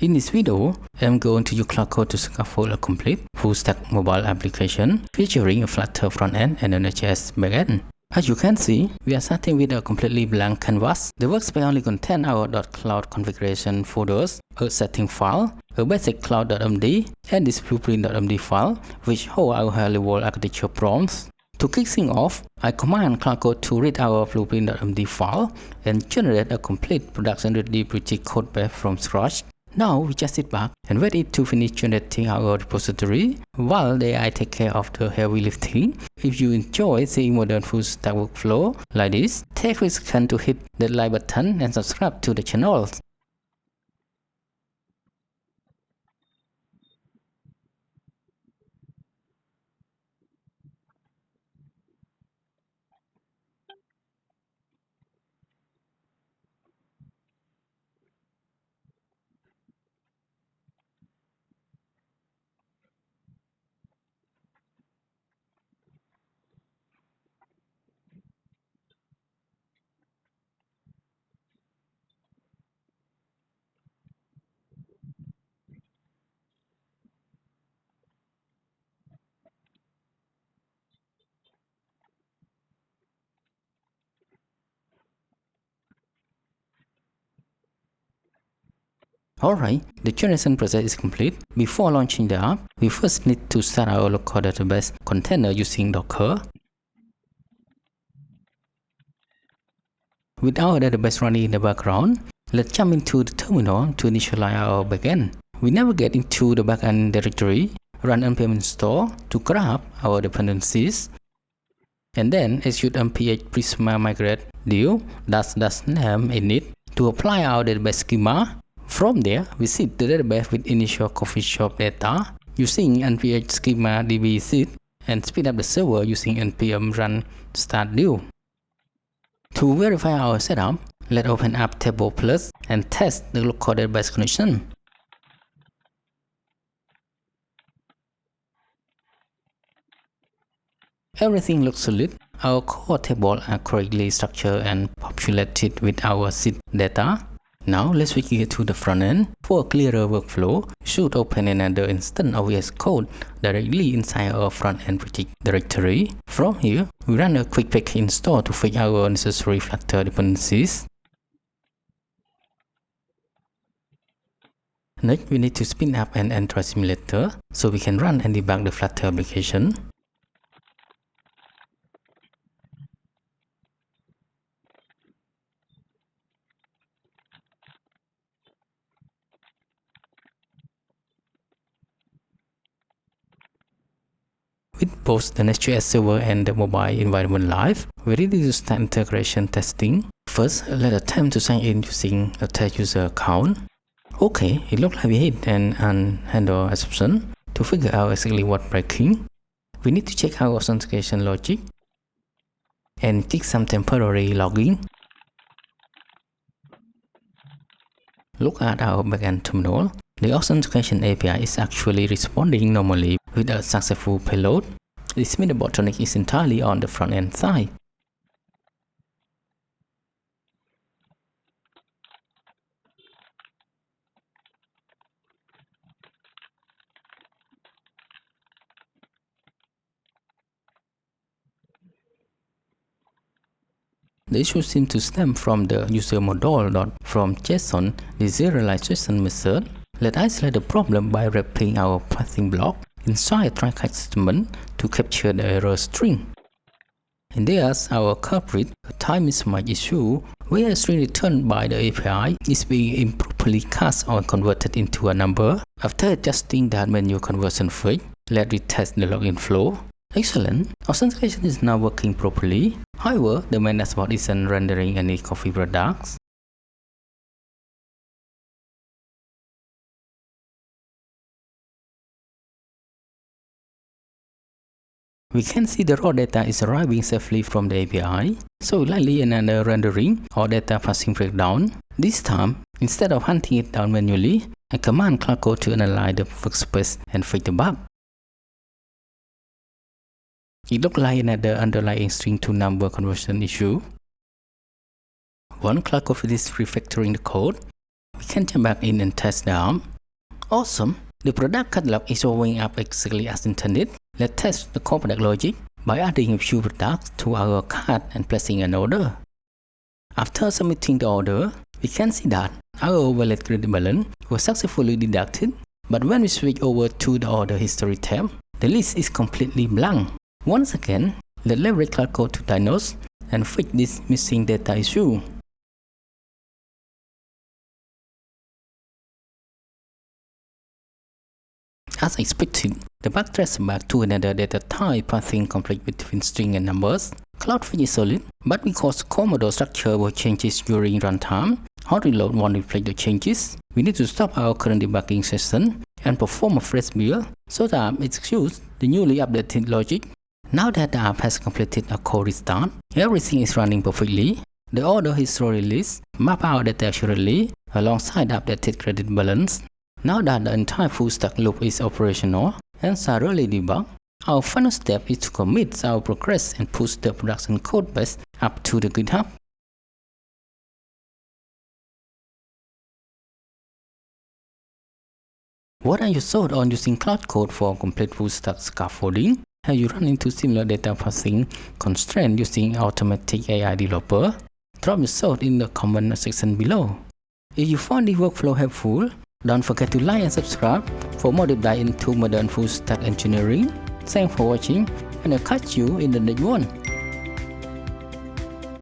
In this video, I'm going to use Claude Code to scaffold a complete full-stack mobile application featuring a Flutter front-end and a NestJS backend. As you can see, we are starting with a completely blank canvas. The workspace only contains our .cloud configuration folders, a setting file, a basic cloud.md, and this blueprint.md file, which hold our high-level architecture prompts. To kick things off, I command Claude Code to read our blueprint.md file and generate a complete production-ready project code base from scratch. Now we just sit back and wait it to finish generating our repository while the AI take care of the heavy lifting. If you enjoy seeing modern full stack workflow like this, take a second to hit the like button and subscribe to the channel. Alright, the generation process is complete. Before launching the app, we first need to start our local database container using Docker. With our database running in the background, let's jump into the terminal to initialize our backend. We navigate into the backend directory, run npm install to grab our dependencies, and then execute mph prisma migrate deal --name init to apply our database schema. From there, we seed the database with initial coffee shop data using nph schema db seed and speed up the server using npm run start deal. To verify our setup, let's open up table plus and test the local database connection. Everything looks solid. Our core tables are correctly structured and populated with our seed data. Now let's switch gear to the front end. For a clearer workflow, we should open another instance of VS Code directly inside our front end project directory. From here, we run a quick package install to fetch our necessary Flutter dependencies. Next, we need to spin up an Android simulator so we can run and debug the Flutter application. With both the NestJS server and the mobile environment live, we're ready to start integration testing. First, let's attempt to sign in using a test user account. Okay, it looks like we hit an unhandled exception. To figure out exactly what's breaking, we need to check our authentication logic and fix some temporary logging. Look at our backend terminal. The authentication API is actually responding normally with a successful payload. This means the bottleneck is entirely on the front-end side. The issue seems to stem from the user model.fromJSON deserialization method. Let's isolate the problem by wrapping our parsing block inside a try-catch statement to capture the error string. And there's our culprit, a type-mismatch issue, where a string returned by the API is being improperly cast or converted into a number. After adjusting that menu conversion fetch, let's retest the login flow. Excellent, authentication is now working properly. However, the main dashboard isn't rendering any coffee products. We can see the raw data is arriving safely from the API, so likely another rendering or data parsing breakdown. This time, instead of hunting it down manually, I command Claude Code to analyze the workspace and fix the bug. It looks like another underlying string to number conversion issue. Once Claude Code finishes refactoring the code, we can jump back in and test the app. Awesome! The product catalog is showing up exactly as intended. Let's test the core product logic by adding a few products to our cart and placing an order. After submitting the order, we can see that our valid credit balance was successfully deducted, but when we switch over to the order history tab, the list is completely blank. Once again, let's leverage Claude Code to diagnose and fix this missing data issue. As expected, the bug traces back to another data type parsing conflict between string and numbers. Cloud Fix is solid, but because core model structure will changes during runtime, hot reload won't reflect the changes. We need to stop our current debugging session and perform a fresh build so that it executes the newly updated logic. Now that the app has completed a core restart, everything is running perfectly. The order history list map out data accurately alongside the updated credit balance. Now that the entire full stack loop is operational and thoroughly debugged, our final step is to commit our progress and push the production code base up to the GitHub. What are your thoughts on using Claude Code for complete full stack scaffolding? Have you run into similar data parsing constraints using automatic AI developer? Drop your thoughts in the comment section below. If you found the workflow helpful, don't forget to like and subscribe for more deep dive into modern full stack engineering. Thanks for watching, and I'll catch you in the next one.